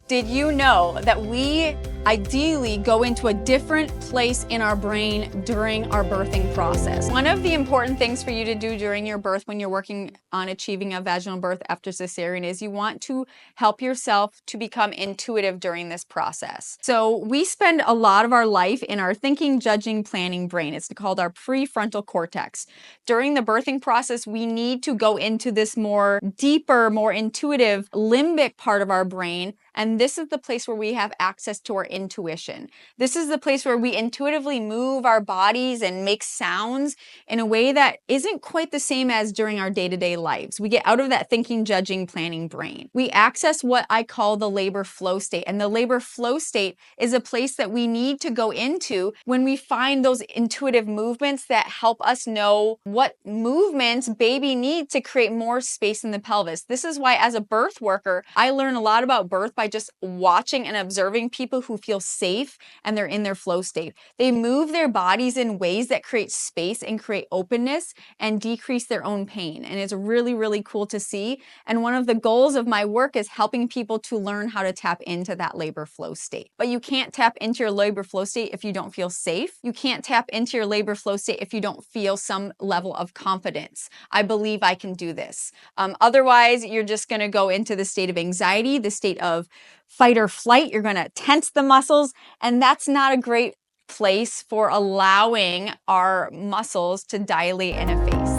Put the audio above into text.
Did you know that we ideally go into a different place in our brain during our birthing process? One of the important things for you to do during your birth when you're working on achieving a vaginal birth after cesarean is you want to help yourself to become intuitive during this process. So we spend a lot of our life in our thinking, judging, planning brain. It's called our prefrontal cortex. During the birthing process, we need to go into this more deeper, more intuitive limbic part of our brain. And this is the place where we have access to our intuition. This is the place where we intuitively move our bodies and make sounds in a way that isn't quite the same as during our day-to-day lives. We get out of that thinking, judging, planning brain. We access what I call the labor flow state. And the labor flow state is a place that we need to go into when we find those intuitive movements that help us know what movements baby needs to create more space in the pelvis. This is why, as a birth worker, I learn a lot about birth by just watching and observing people who feel safe and they're in their flow state. They move their bodies in ways that create space and create openness and decrease their own pain. And it's really, really cool to see. And one of the goals of my work is helping people to learn how to tap into that labor flow state. But you can't tap into your labor flow state if you don't feel safe. You can't tap into your labor flow state if you don't feel some level of confidence. I believe I can do this. Otherwise, you're just going to go into the state of anxiety, the state of fight or flight. You're going to tense the muscles, and that's not a great place for allowing our muscles to dilate in a face.